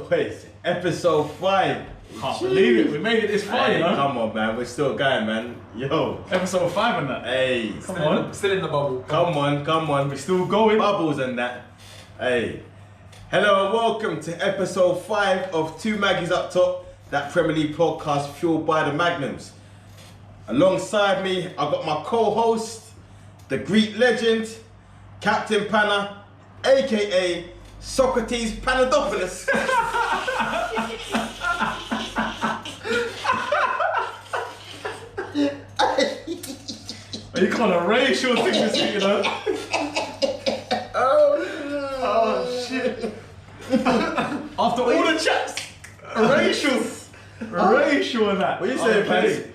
boys, episode 5. Can't believe it, we made it this far, Hey, you know? come on, man, we're still going, man. Yo. Episode 5 and that. Hey. Come on. Still in the bubble. Come on. We're still going. Bubbles and that. Hey. Hello and welcome to episode 5 of Two Maggies Up Top, that Premier League podcast fueled by the Magnums. Alongside me, I've got my co-host, the Greek legend, Captain Pana, aka Socrates Panadopoulos. You can't erase your thing this week, you know? Oh shit. After all the chats, erasure and that. What you saying, Panis?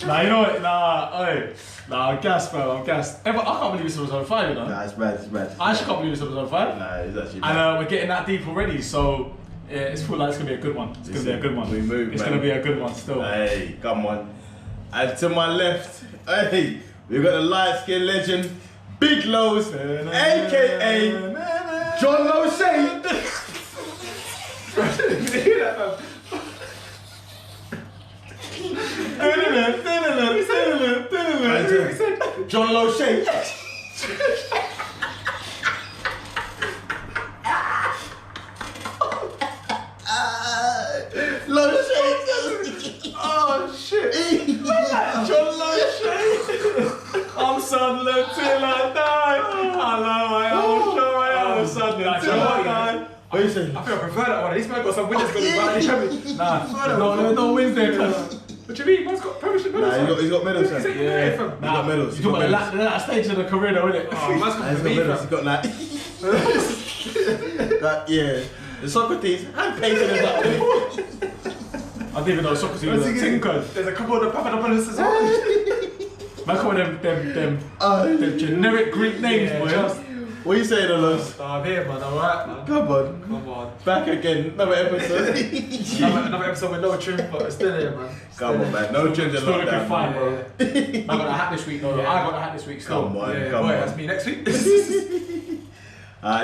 Nah, you know what? Nah, I'm gassed, bro. I'm gassed. I can't believe this was on 5, you know? Nah, it's bad. I actually can't believe this was on 5. Nah, it's actually And bad. we're getting that deep already, so yeah, it's feel like it's gonna be a good one. It's gonna be a good one. We move, It's man. gonna be a good one still. Hey, come on. And to my left, hey, we've got the light-skinned legend, Big Lows, aka John Lowey. John Lowey. Oh shit! John Lowey. I'm Sunderland till I die. I am Sunderland till I die. What are you saying? I think I prefer that one. He's got some winners going to Nah, no wins there, cuz. What do you mean? Man's got premiership medals. Nah, he's got medals, son. Yeah. He's got medals. You're talking about that stage of the career, though, isn't it? Oh, man's got He's got medals. He's got that. Yeah. The Socrates, hand painted as that. I didn't even know Socrates was a singing code. There's a couple of the Papadopoulos as well. Man, call them generic Greek names, Yeah, boy. just- What are you saying, Alos? Oh, I'm here, man. Alright, man. Come on. Come on. Back again. Another episode. Another episode with no trim, but it's still here, man. Come on, man. No ginger Still looking lockdown. fine, Man. bro. I got the hat this week, though. Yeah. I got the hat this week still. Come on, Yeah, come boy, on. that's me next week.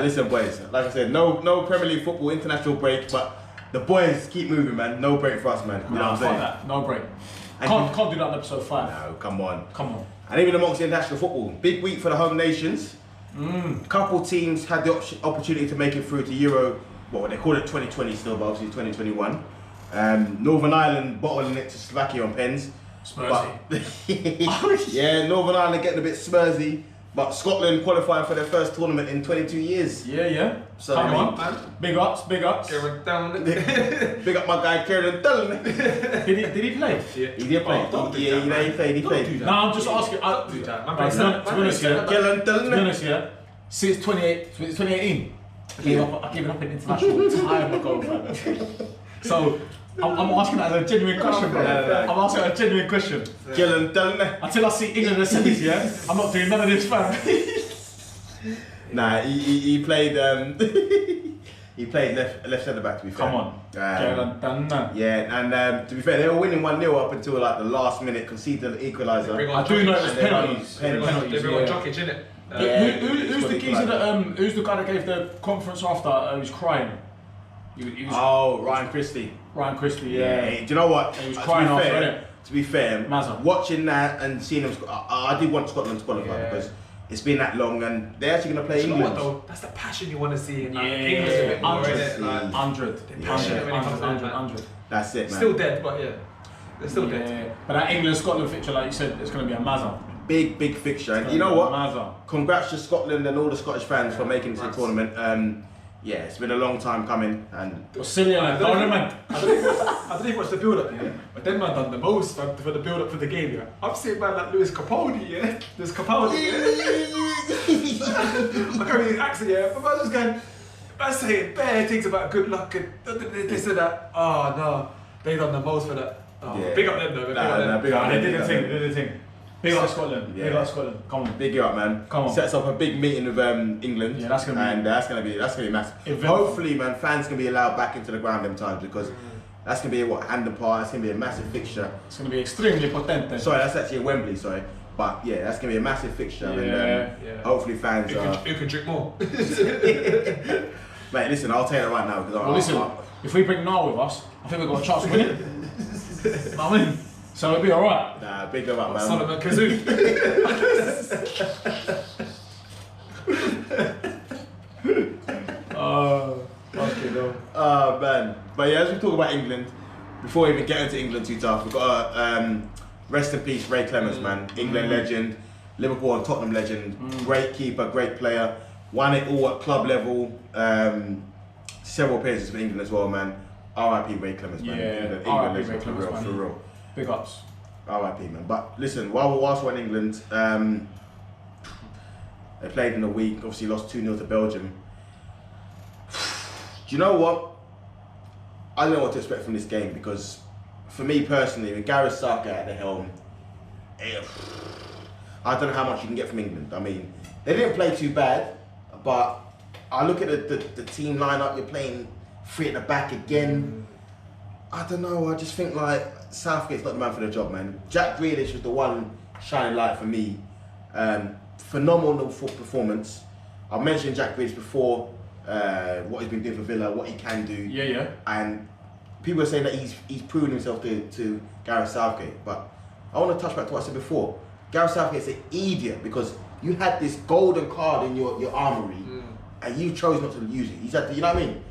Listen, boys. Like I said, no Premier League football international break, but the boys keep moving, man. No break for us, man. You know Nah, what fuck I'm saying? that. No break. And Can't do that in episode 5. No, come on. Come on. And even amongst the international football, big week for the home nations. Couple teams had the opportunity to make it through to Euro. Well, they call it 2020 still, but obviously 2021. Northern Ireland bottling it to Slovakia on pens. Spursy. But, yeah, Northern Ireland getting a bit spursy. But Scotland qualifying for their first tournament in 22 years. Yeah. So, Come I mean, on, man. Big ups. Going down. Big up my guy Kieran Dillon. Did he play? Yeah. He did play. Oh, don't do Yeah, that, he played. No, I'm just asking. Don't do that. Man, Right, to to be honest, yeah. Kieran To be Dillon. honest, yeah. Since 2018, I gave up in international time ago, man. So I'm asking that as a genuine question, bro. No. I'm asking a genuine question. Kieran Dillon. Until I see England in the semis, yeah, I'm not doing none of this, fam. Nah, he played. He played left centre back. To be fair. Come on. Yeah, and to be fair, they were winning 1-0 up until like the last minute, conceded the equaliser. I do know it was And then penalties. penalties. They've got Yeah. Jokic, innit? Who's the geezer that who's the guy that gave the conference after? He was crying. He was Oh, Ryan Christie. Ryan Christie. Yeah. Yeah. Do you know what? He was crying to be after, fair, innit? To be fair, Mazza. watching that and seeing them, I did want Scotland to qualify Yeah. because it's been that long and they're actually going to play You know what England. though? That's the passion you want to see. Like, Yeah. England's a bit more, 100. innit? Like, 100. passionate when it comes to that, man. 100. That's it, man. Still dead, but yeah. They're still dead. Yeah. But that England-Scotland fixture, like you said, it's going to be a mazza. Big fixture. And you know what? Mazza. Congrats to Scotland and all the Scottish fans for making it to the tournament. Yeah, it's been a long time coming and Australia, I don't don't man. I don't even watch the build up, yeah. But then man done the most for the build up for the game, yeah. I'm seeing man like Lewis Capaldi, yeah. Lewis Capaldi, yeah. I can't really accent, yeah. But man just going, man saying bare things about good luck and this and that. Oh no, they done the most for that. Oh, Yeah. big up them though. big up They them, did the big thing, up they did the thing. Big up Scotland, Yeah. big up Scotland. Come on. big you up, man. Come on. Sets up a big meeting with England. Yeah, that's gonna be- and that's gonna be massive. Eventful. Hopefully, man, fans can be allowed back into the ground them times because that's gonna be hand apart. It's gonna be a massive fixture. It's going to be extremely potente. Sorry, that's actually at Wembley. Sorry, But yeah, that's gonna be a massive fixture, and hopefully fans. Who can drink more? Mate, listen, I'll tell you that right now because if we bring Niall with us, I think we've got a chance of winning. You know what I mean? So it'll be alright. Nah, big them up, man. Solomon Kazoo. Oh man. But yeah, as we talk about England, before we even get into England too tough, we've got to rest in peace Ray Clemence, man. England legend, Liverpool and Tottenham legend, great keeper, great player, won it all at club level, several appearances for England as well, man. R.I.P. Ray Clemence, man. England legend for real. Big ups. R.I.P. man. But listen, whilst we're in England, they played in a week, obviously lost 2-0 to Belgium. Do you know what? I don't know what to expect from this game because, for me personally, with Gareth Southgate at the helm, I don't know how much you can get from England. I mean, they didn't play too bad, but I look at the team lineup. You're playing 3 at the back again. I don't know. I just think like Southgate's not the man for the job, man. Jack Grealish was the one shining light for me. Phenomenal performance. I mentioned Jack Grealish before. What he's been doing for Villa, what he can do, and people are saying that he's proven himself to Gareth Southgate. But I want to touch back to what I said before. Gareth Southgate's an idiot because you had this golden card in your armoury, and you chose not to use it. He's had, you know what I mean?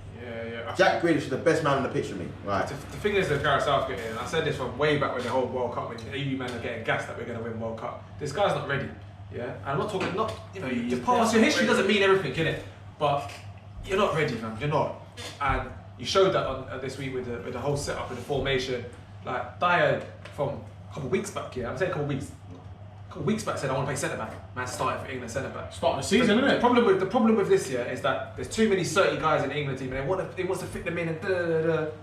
Jack Grealish is the best man on the pitch for me. Right. The thing is with Gareth Southgate, and I said this from way back when the whole World Cup, when EU men are getting gassed that we're going to win World Cup. This guy's not ready. Yeah, and I'm not talking, your past, your history doesn't mean everything, innit? But you're not ready, man. You're not, and you showed that on this week with the whole setup and the formation. Like Dyer from a couple of weeks back, I'm saying a couple of weeks back said I want to play centre back. Man started for England centre back. Starting the season, isn't it? The problem with this year is that there's too many 30 guys in the England team, and they wants to fit them in and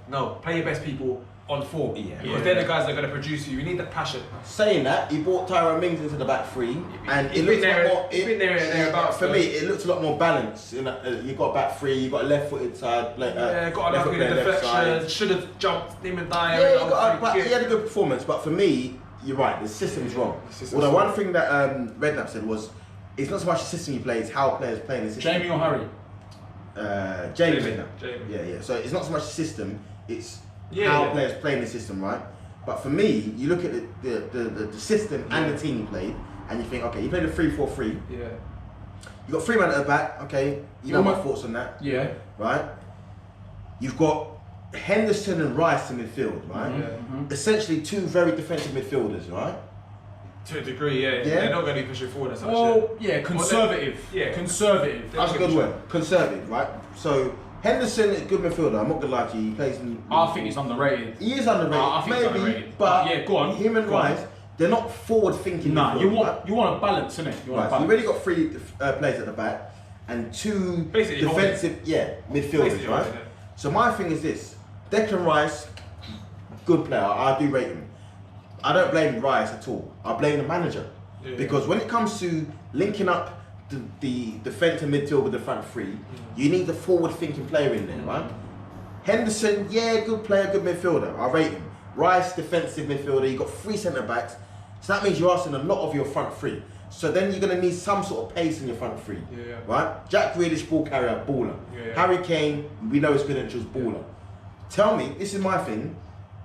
No, play your best people on form. Because they're the guys that are going to produce you. You need that passion. Saying that, he brought Tyrone Mings into the back 3, and it looks a lot more. Thereabouts. For me, it looks a lot more balanced. You know, you got a back 3, you got a left-footed side. Got a good deflection. Should have jumped him and Dyer. He had a good performance, but for me, you're right. The system's wrong. Although one thing that Redknapp said was, it's not so much the system you play; it's how players play in the system. Jamie or Harry? Jamie Redknapp. Yeah. So it's not so much the system; it's how players play in the system, right? But for me, you look at the system and the team you played, and you think, okay, you played a 3-4-3. Yeah. You got 3 men at the back. Okay, you know my thoughts on that. Yeah. Right. You've got Henderson and Rice in midfield, right? Essentially 2 very defensive midfielders, right? To a degree, yeah. They're not going to be pushing forward as much. Well, conservative. Conservative. That's a good word. Conservative, right? So Henderson is a good midfielder. I'm not gonna lie to you. He plays. I think he's underrated. He is underrated. I think he's underrated. But yeah, go on. Him and Rice, they're not forward thinking. Nah, you want a balance, innit? You want a balance. So you've already got 3 players at the back and 2 basically defensive, midfielders, right? So my thing is this: Declan Rice, good player. I do rate him. I don't blame Rice at all. I blame the manager because when it comes to linking up the defensive midfield with the front 3, you need the forward-thinking player in there, right? Henderson, good player, good midfielder. I rate him. Rice, defensive midfielder. You got 3 centre backs, so that means you're asking a lot of your front 3. So then you're going to need some sort of pace in your front 3, right? Jack Grealish, ball carrier, baller. Harry Kane, we know his credentials, baller. Tell me, this is my thing.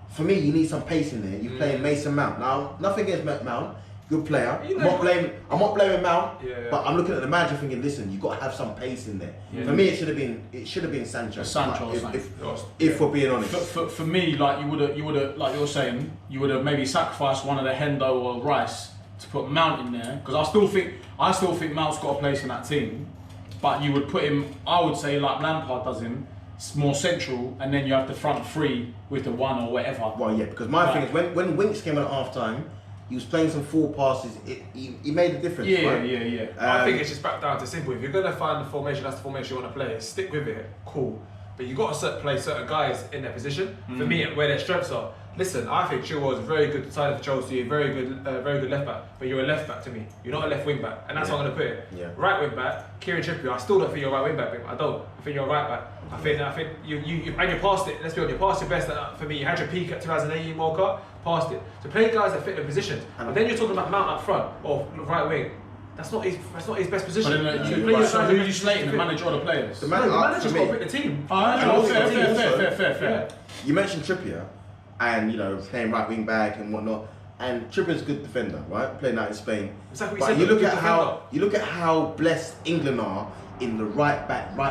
For me, you need some pace in there. You're playing Mason Mount. Now, nothing against Mount, good player. I'm not blaming Mount, but I'm looking at the manager thinking, listen, you've got to have some pace in there. For me, it should have been Sancho. If we're being honest. For me, like you would have, like you're saying, you would have maybe sacrificed one of the Hendo or Rice to put Mount in there, because I still think Mount's got a place in that team, but you would put him, I would say, like Lampard does him, more central, and then you have the front 3 with the 1 or whatever. Well, yeah, because my thing is when Winks came in at half time, he was playing some full passes. He made a difference. I think it's just back down to simple. If you're gonna find the formation, that's the formation you want to play. Stick with it. Cool. but you got to play certain guys in their position. For me, where their strengths are. Listen, I think Chilwell is a very good signing for Chelsea, a very good left back. But you're a left back to me. You're not a left wing back, and that's how I'm gonna put it. Yeah. Right wing back, Kieran Trippier. I still don't think you're a right wing back. Babe. I don't. I think you're a right back. I think you and you passed it. Let's be honest, you passed your best. For me, you had your peak at 2018 World Cup. Passed it. So play guys that fit the positions. But then you're talking about Mount up front or right wing. That's not his best position. But who are you slating? The manager or the players? The manager's got to pick the team. Fair. You mentioned Trippier, and playing right wing back and whatnot. And Trippier's a good defender, right? Playing out in Spain. Exactly. But you look at how blessed England are in the right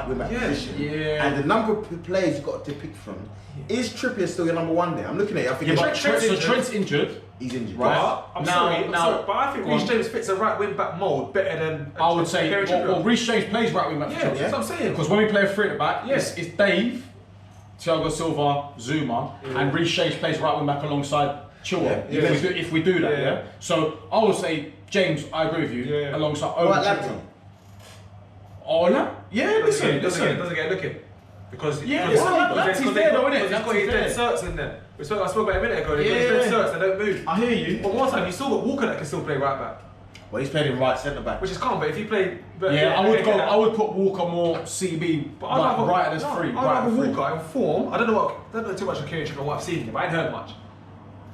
wing back position. Yeah. And the number of players you've got to pick from. Is Trippier still your number one there? I'm looking at it. I think Trent's injured. He's injured. Right. I'm sorry, but I think Reece James fits a right wing back mould better than. I would say. Well, Reece James plays right wing back for Chelsea. That's what I'm saying. Because when we play a three at the back, it's Dave, Thiago Silva, Zuma, and Reece James plays right wing back alongside Chilwell. If we do that, So I would say James. I agree with you. Alongside Lamptey. Ola? Yeah, listen. Doesn't get looking. Because Lamptey's there though, innit? He's got his dead certs in there. I spoke about it a minute ago. He's got his dead certs. They don't move. I hear you. But one time you still got Walker that can still play right back. Well, he's playing right centre back. Which is calm, but if he played... I would put Walker more CB, but right as free. I'd rather Walker in form. I don't know too much of Kieran Trippier what I've seen, but I ain't heard much.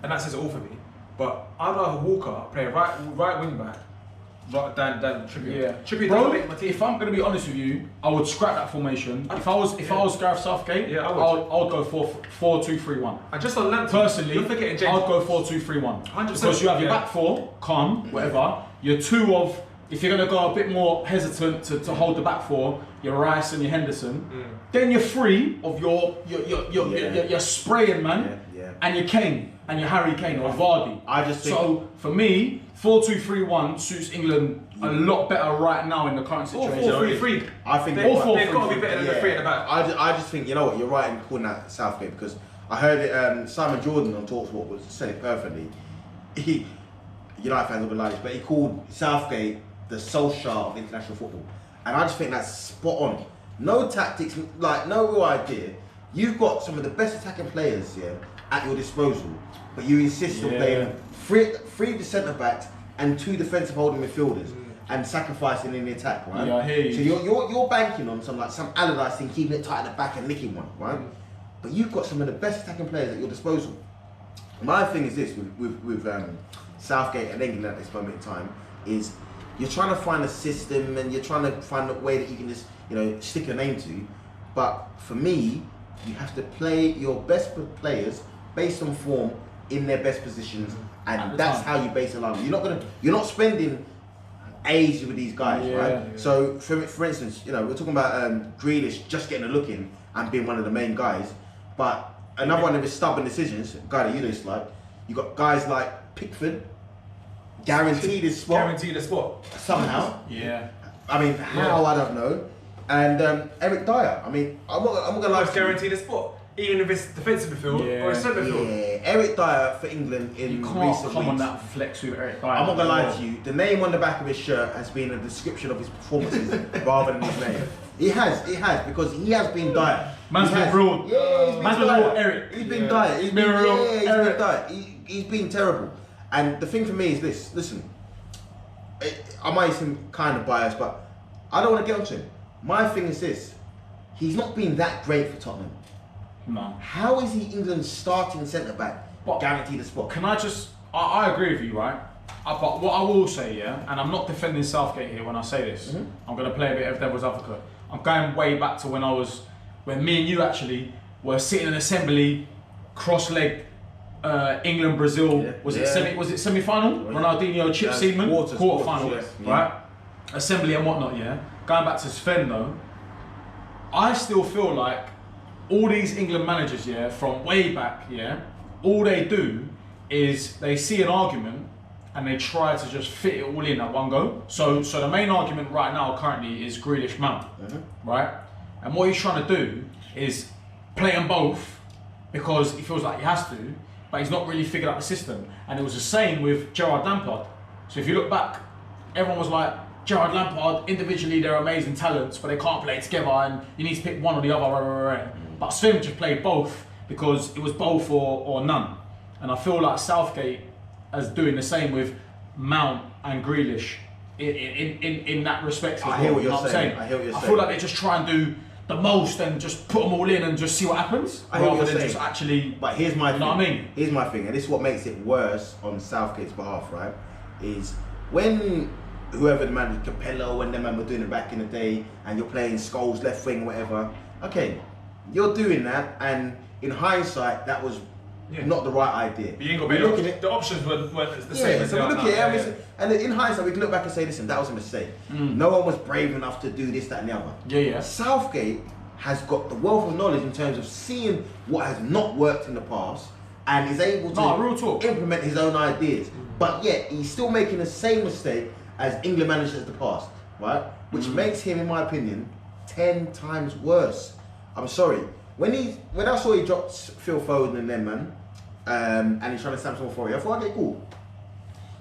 And that says it all for me. But I'd rather Walker play right wing back than Trippier. Yeah. Trippier Bro, doesn't make my team. if I'm going to be honest with you, I would scrap that formation. If I was Gareth Southgate, I would go 4-2-3-1. And just on Lamptey, personally, you're forgetting James. I'd go 4-2-3-1. 100%. Because you have your back four, calm, whatever. Your two of, if you're going to go a bit more hesitant to hold the back four, your Rice and your Henderson. Then you're free of your spraying man and your Kane and your Harry Kane or Vardy. I just think so for me, 4-2-3-1 suits England a lot better right now in the current situation. 4-3-3. I think they've got to be better than the three at the back. I just think, you know what, you're right in calling that Southgate, because I heard it, Simon Jordan on TalkSport was said it perfectly. United fans will be like this, but he called Southgate the Solskjaer of international football. And I just think that's spot on. No tactics, like no real idea. You've got some of the best attacking players at your disposal, but you insist on playing three of the centre backs and two defensive holding midfielders and sacrificing in the attack, right? Yeah, I hear you. So you're banking on some Allardyce thing, keeping it tight at the back and nicking one, right? But you've got some of the best attacking players at your disposal. My thing is this with Southgate and England at this moment in time is you're trying to find a system and you're trying to find a way that you can just stick a name to. But for me, you have to play your best players based on form in their best positions, and that's how you base a line. You're not spending age with these guys, right? Yeah. So for instance, we're talking about Grealish just getting a look in and being one of the main guys, but another one of his stubborn decisions, guy that you dislike, you got guys like Pickford, guaranteed his spot somehow. I mean, how I don't know. And Eric Dyer. I mean, I'm not gonna lie. Guaranteed a spot, even if it's defensive midfield or a centre midfield. Yeah, Eric Dyer for England in recent weeks. Come on that flex with Eric Dyer. I'm not gonna lie to you. The name on the back of his shirt has been a description of his performances rather than his name. It has, because he has been Dyer. Man's been rude. Yeah, Man's been real Eric. He's been Dyer. He's been Dyer. He's been terrible. And the thing for me is this. Listen, I might seem kind of biased, but I don't want to get onto him. My thing is this. He's not been that great for Tottenham. No. How is he England's starting centre back? Guaranteed a spot. Can I just? I agree with you, right? But what I will say, and I'm not defending Southgate here when I say this. I'm going to play a bit of devil's advocate. I'm going way back to when me and you actually were sitting in assembly, cross-legged, England Brazil. Was it semi-final? Ronaldinho, Chip Seaman, quarter-final, right? Assembly and whatnot, Going back to Sven though, I still feel like all these England managers, from way back, all they do is they see an argument and they try to just fit it all in at one go. So the main argument right now currently is Grealish Mount, right? And what he's trying to do is play them both because he feels like he has to, but he's not really figured out the system. And it was the same with Gerard Lampard. So if you look back, everyone was like, Gerrard Lampard, individually they're amazing talents, but they can't play together, and you need to pick one or the other. But Swim just played both because it was both or none. And I feel like Southgate is doing the same with Mount and Grealish in that respect. I hear what you're saying. I feel like they just try and do the most and just put them all in and just see what happens. I hear what rather you're than saying. just actually. But here's my thing. Know what I mean? Here's my thing, and this is what makes it worse on Southgate's behalf, right? Is when whoever the man, Capello, when them man were doing it back in the day, and you're playing Scholes left wing, whatever. Okay, you're doing that, and in hindsight, that was not the right idea. But you ain't got better. The options weren't the same as so they we are look now. at it, and in hindsight, we can look back and say, listen, that was a mistake. No one was brave enough to do this, that, and the other. Yeah. Southgate has got the wealth of knowledge in terms of seeing what has not worked in the past and is able to implement his own ideas. But yet, he's still making the same mistake as England managers of the past, right? Which makes him, in my opinion, 10 times worse. I'm sorry. When I saw he dropped Phil Foden and them, man, and he's trying to stamp someone for you, I thought, okay, cool.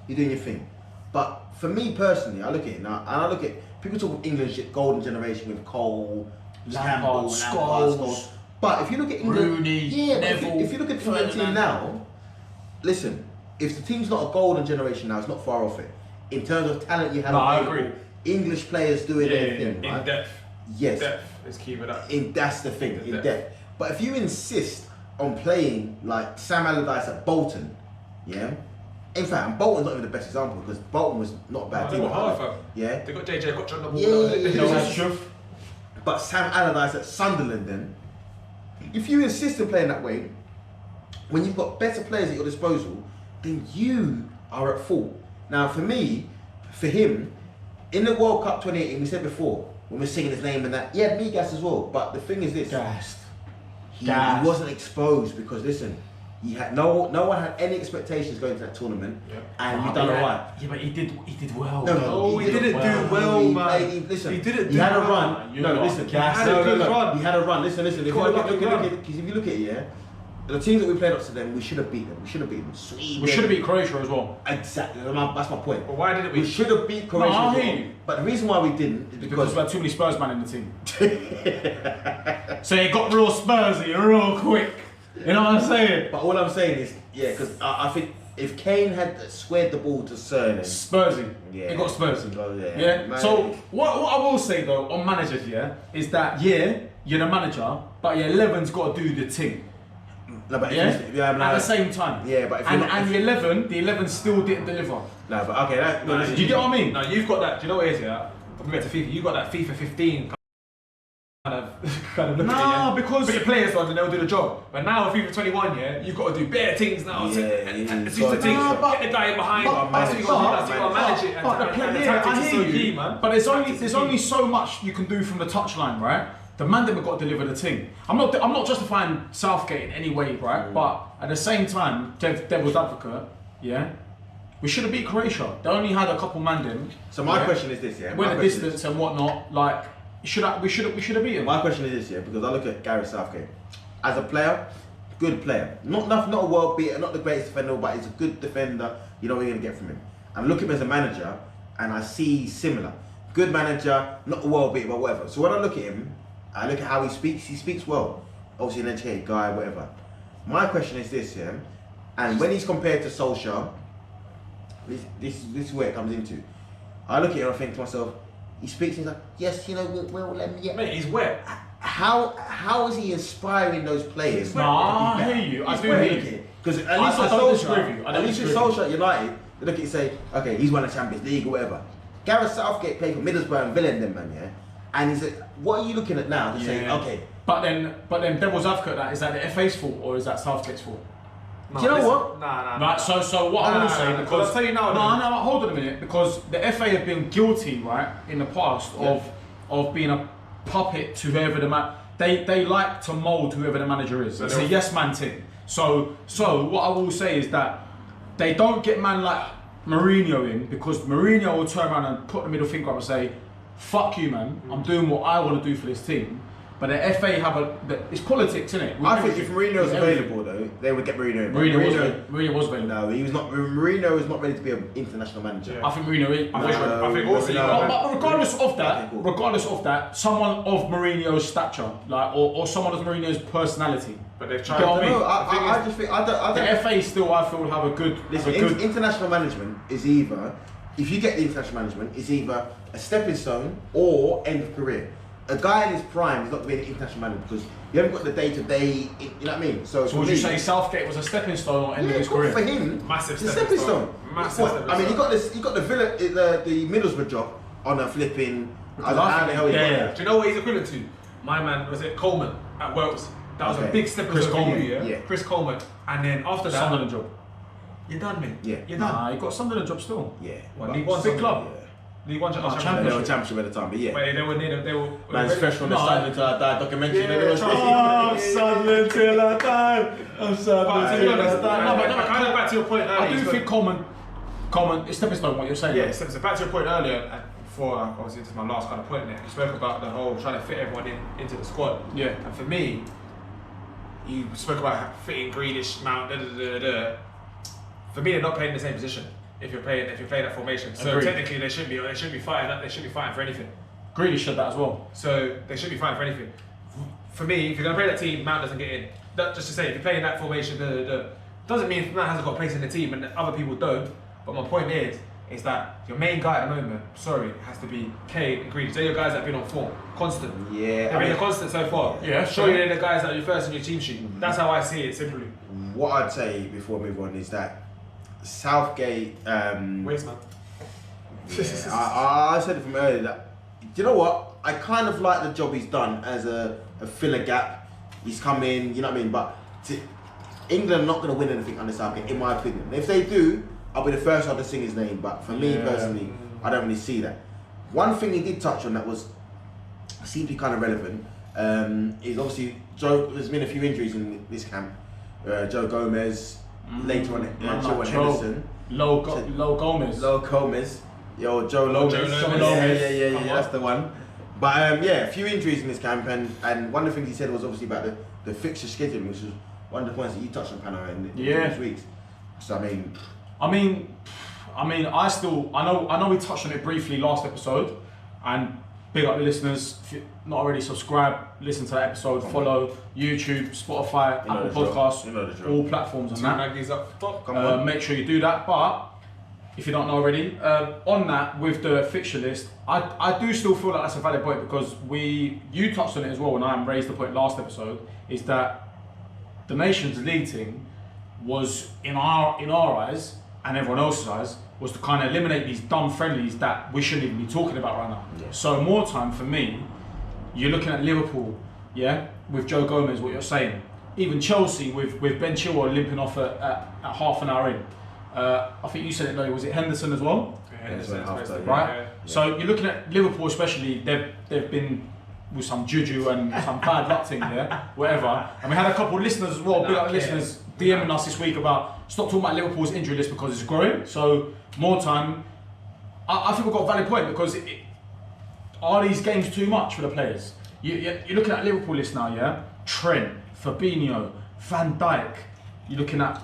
You're doing your thing. But for me personally, I look at it now, and I look at people talk of England's golden generation with Cole, Lampard, Scholes. But if you look at England, Rooney, Neville, if you look at the England team now, listen, if the team's not a golden generation now, it's not far off it. In terms of talent you have, I agree. English players doing their thing, right? In depth. Yes. Depth is key with that. That's the thing, in depth. But if you insist on playing like Sam Allardyce at Bolton, yeah. In fact, Bolton's not even the best example because Bolton was not a bad team. Yeah. They got JJ, got John the ball. That's true. But Sam Allardyce at Sunderland, then, if you insist on playing that way, when you've got better players at your disposal, then you are at fault. Now, for him, in the World Cup 2018, we said before, when we were singing his name and that, yeah, me gas as well. But the thing is this, he wasn't exposed because, listen, he had no one had any expectations going to that tournament, and he done alright. Yeah, but he did well. No, he didn't do well, man. He had a run. He had a run. Listen. If you look at it, yeah, the teams that we played up to them, we should have beat them. Sweden. We should have beat Croatia as well. Exactly. That's my point. But why didn't we? We should have beat Croatia. No, I as well. hear you. But the reason why we didn't is Because because we had too many Spurs man in the team. So it got real Spursy, real quick. You know what I'm saying? But all I'm saying is, yeah, because I think if Kane had squared the ball to Cernan, Spursy. Yeah. It got Spursy. Oh, yeah. Yeah. Man. So what I will say though on managers, is that you're the manager, but your 11's got to do the thing. No, but At the same time. Yeah, but the 11 still didn't deliver. No, but okay, Do you get what I mean? No, you've got that. Do you know what it is? Yeah, we went to FIFA. You got that FIFA 15 kind of look at it. Because put your players on and they'll do the job. But now FIFA 21, you've got to do bare things now. Yeah, and you see the gotta things. do Get the guy behind. That's what you got to do. You got to manage it. And the tactics is so key, man. But there's only so much you can do from the touchline, right? The man that we've got to deliver the team. I'm not justifying Southgate in any way, right? But at the same time, devil's advocate, we should have beat Croatia. They only had a couple man in. So my question is this, went the distance and whatnot. Like, we should have beaten. My question is this, because I look at Gareth Southgate as a player, good player, not a world beater, not the greatest defender, but he's a good defender. You know what you're gonna get from him. And look at him as a manager, and I see similar. Good manager, not a world beater, but whatever. So when I look at him, I look at how he speaks. He speaks well. Obviously an educated guy, whatever. My question is this, and when he's compared to Solskjaer, this is where it comes into. I look at him and I think to myself, he speaks, he's like, yes, we'll let me get. Mate, he's wet. How is he inspiring those players? I hear you. I do hear you. Because at least with Solskjaer at United, they look at you and say, okay, he's won the Champions League or whatever. Gareth Southgate played for Middlesbrough and Villa, them man, and he said, what are you looking at now to say, okay? But then devil's advocate, is that the FA's fault or is that Southgate's fault? Do you know what? Nah. Right, so what I will say, because I'll tell you now. Hold on a minute, because the FA have been guilty, right, in the past of being a puppet to whoever the man. They like to mould whoever the manager is. It's a yes man thing. So what I will say is that they don't get man like Mourinho in, because Mourinho will turn around and put the middle finger up and say, fuck you, man, I'm doing what I want to do for this team. But the FA it's politics, isn't it? I think if Mourinho's available though, they would get Mourinho. Mourinho was available. No, he was not. Mourinho is not ready to be an international manager. Yeah. I think Mourinho is. I think also. But regardless of that, someone of Mourinho's stature, like or someone of Mourinho's personality. But they've tried. I just think I don't. The FA still, I feel, have a good. Listen, international management is either, if you get the international management, is either a stepping stone or end of career. A guy in his prime is not going to be an international manager because you haven't got the day-to-day, you know what I mean? So would you say Southgate was a stepping stone or end of his career? For him, massive stepping stone. Massive stepping stone. He got the Villa, the Middlesbrough job on a flipping. How the hell he got that? Do you know what he's equivalent to? My man, was it Coleman at Wales? That was a big stepping stone for you, yeah? Chris Coleman. And then after that, Sunderland job. You're done, mate. Yeah. You're done. Nah, he got Sunderland job still. Yeah. Well, League One big club. League One championship at the time, but yeah. But they were. Man's fresh from the Sunderland till I die documentary. I'm Sunderland till I die. I'm Sunderland till I die. But kind of back to your point earlier. I do think Coleman, it's stepping stone. What you're saying? Yeah, so back to your point earlier. Before, obviously, this is my last kind of point there. You spoke about the whole trying to fit everyone into the squad. Yeah. And for me, you spoke about fitting Grealish, Mount, For me, they're not playing in the same position. If you're playing that formation, so Agreed. technically they should be fighting. They should be fighting for anything. Grealish said that as well. So they should be fighting for anything. For me, if you're gonna play that team, Mount doesn't get in. That, just to say, if you're playing that formation, doesn't mean Mount hasn't got a place in the team and other people don't. But my point is that your main guy at the moment, has to be Kane and Grealish. They're your guys that have been on form, constant. Yeah. They've been constant so far. Yeah, Show you they're the guys that are first in your team sheet. That's how I see it, simply. What I'd say before we move on is that Southgate. Waste man. Yeah, I said it from earlier that, you know what? I kind of like the job he's done as a filler gap. He's come in, you know what I mean? But England are not going to win anything under Southgate, in my opinion. If they do, I'll be the first one to sing his name. But for me personally, I don't really see that. One thing he did touch on that seemed to be kind of relevant is obviously there's been a few injuries in this camp. Joe Gomez. Later on, Henderson. Low Gomez. Joe Gomez. Yeah, that's the one. But a few injuries in this camp, and one of the things he said was obviously about the fixture schedule, which was one of the points that you touched on, Pana, in these weeks. So I know we touched on it briefly last episode, and big up the listeners. If you're not already subscribed, listen to that episode, follow YouTube, Spotify, Apple Podcasts, all platforms on that. Maggies up top. Make sure you do that. But if you don't know already, on that with the fixture list, I do still feel like that's a valid point because you touched on it as well, and I raised the point last episode, is that the Nations League thing was in our eyes and everyone else's eyes was to kind of eliminate these dumb friendlies that we shouldn't even be talking about right now. Yeah. So more time for me, you're looking at Liverpool, with Joe Gomez, what you're saying. Even Chelsea with Ben Chilwell limping off at half an hour in. I think you said it, Lowey, was it Henderson as well? Henderson, right? Yeah. So you're looking at Liverpool especially, they've been with some juju and some bad luck thing there, whatever. And we had a couple of listeners as well, big up listeners DMing us this week about stop talking about Liverpool's injury list because it's growing. So more time. I think we've got a valid point because are these games too much for the players? You're looking at Liverpool list now, Trent, Fabinho, Van Dijk. You're looking at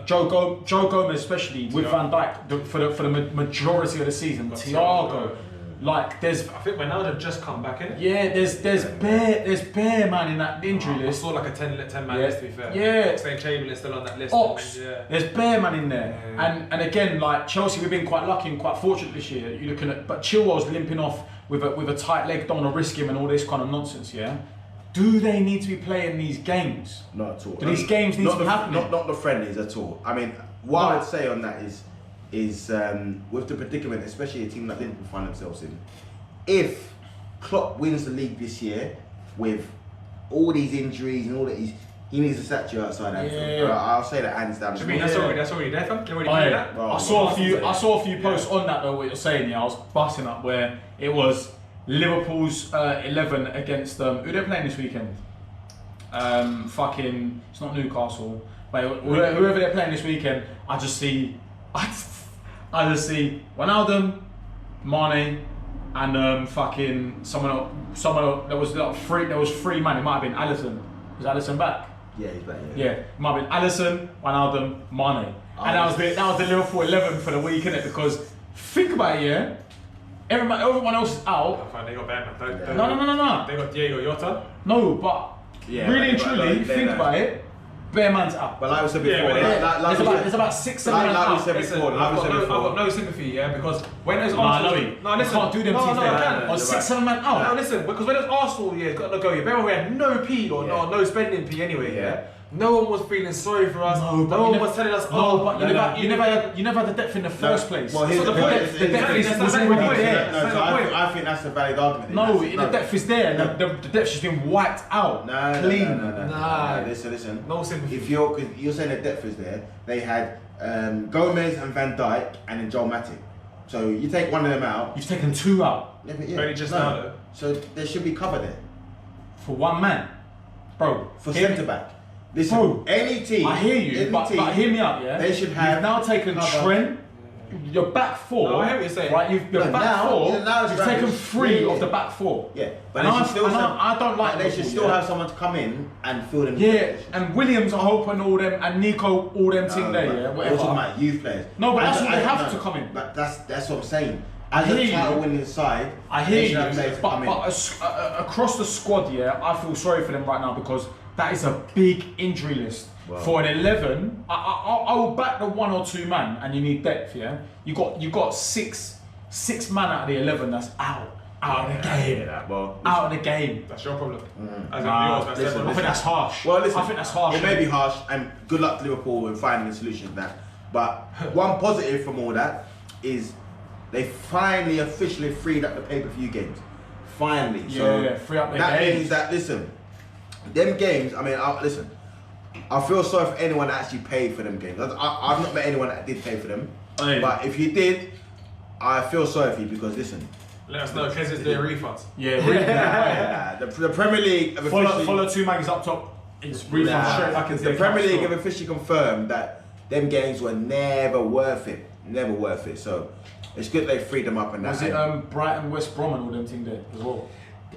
Joe Gomez especially with Van Dijk for the majority of the season. Thiago. Like I think Ronaldo just come back in. Yeah, there's bare man in that injury list. I saw like a 10 man list to be fair. Yeah. Same Chamberlain still on that list. Ox. There's bare man in there. Yeah. And again, like Chelsea, we've been quite lucky and quite fortunate this year. You're looking at, but Chilwell's limping off with a tight leg, don't want to risk him and all this kind of nonsense. Do they need to be playing these games? Not at all. Do these games need to be happening? Not the friendlies at all. I mean, what I'd say on that is with the predicament, especially a team like Liverpool find themselves in, if Klopp wins the league this year with all these injuries and all that, he needs a statue outside Anfield. I'll say that hands down. I mean, that's already there, fam. I saw a few posts on that though. What you're saying, I was busting up where it was Liverpool's 11 against who they're playing this weekend. It's not Newcastle, but whoever they're playing this weekend, I just see Wijnaldum, Mane, and fucking someone there was three man. It might have been Alisson. Was Alisson back? Yeah, he's back. Yeah, it might have been Alisson, Wijnaldum, Mane, and that was the Liverpool 11 for the week, innit? Because think about it, yeah. Everyone else is out. They got bad. No. They got Diego Jota. No, but really and truly, think about it. Bare man's out. But like we said before, there's about 6-7 men out. Like we said before, I've got no sympathy, yeah, because when there's Arsenal, you can't do them things there. On 6-7 men out. No, listen, because when there's Arsenal, yeah, got to go. Yeah, remember we had no P or no spending P anyway, yeah. No one was feeling sorry for us. No one was telling us, you never had the depth in the first place. Well, here's the point. The depth was already there. I think that's a valid argument. No, the depth is there. The depth's just been wiped out. Clean. No. Listen. No sympathy. If you're saying the depth is there, they had Gomez and Van Dijk and then Joel Matip. So you take one of them out. You've taken 2 out. Only just now though. So there should be cover there. For one man. Bro. For centre back. Listen, bro, any team. I hear you, but hear me out, yeah? They should have. You've now taken Trent, your back 4. No, I hear what you're saying. Right, your back 4. You've taken 3 of the back 4. Yeah, but I don't like. They should still have someone to come in and fill them. Yeah, and Williams, I hope, and all them, and Nico, all them team there. Yeah, whatever. We're talking about youth players. No, but that's what they have to come in. But that's what I'm saying. As a title-winning side, I hear you. But across the squad, yeah, I feel sorry for them right now because that is a big injury list. Wow. For an 11, I will back the 1 or 2 man, and you need depth. Yeah, you got six man out of the 11 that's out of the game. Out of the game. That's your problem. I think that's harsh. Well, listen, I think that's harsh. It may be harsh, and good luck to Liverpool in finding a solution to that. But one positive from all that is they finally officially freed up the pay-per-view games. Finally. Yeah, free up the games. That means that them games. I mean, listen. I feel sorry for anyone that actually paid for them games. I've not met anyone that did pay for them. But if you did, I feel sorry for you because listen. Let us know because it's their refunds. Yeah, the Premier League have follow 2 maggots up top. It's refund straight back into the Premier League have officially confirmed that them games were never worth it. Never worth it. So it's good they freed them up and that. Was it Brighton, West Brom and all them things there as well?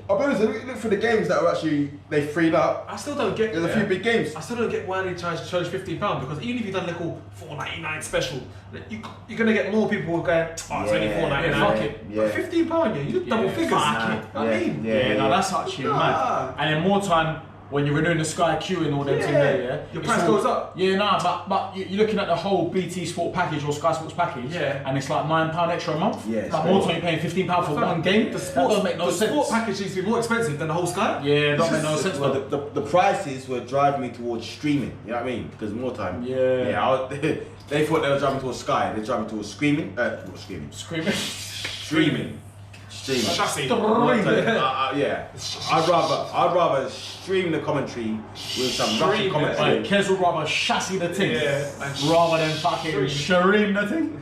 I'll be honest, look for the games that were actually they freed up. I still don't get. There's a few big games. I still don't get why they charge £50 because even if you've done like a $4.99 special, you're gonna get more people going. Oh, it's only $4.99. Fuck it. Yeah. But £15, yeah, you look double figures. That's actually mad. And then more time when you're renewing the Sky Q and all them things there, yeah. Your price goes up. Yeah, but you're looking at the whole BT Sport package or Sky Sports package, and it's like £9 extra a month. Yeah, like more time you're paying £15 for one game. The sport doesn't make no sense. The sport package needs to be more expensive than the whole Sky. Yeah, it doesn't make no sense. Well, the prices were driving me towards streaming. You know what I mean? Because more time. Yeah. They thought they were driving towards Sky. They're driving towards streaming. Yeah, I'd rather stream the commentary with some Russian commentary. Kes would rather chassis the thing rather than fucking stream the thing.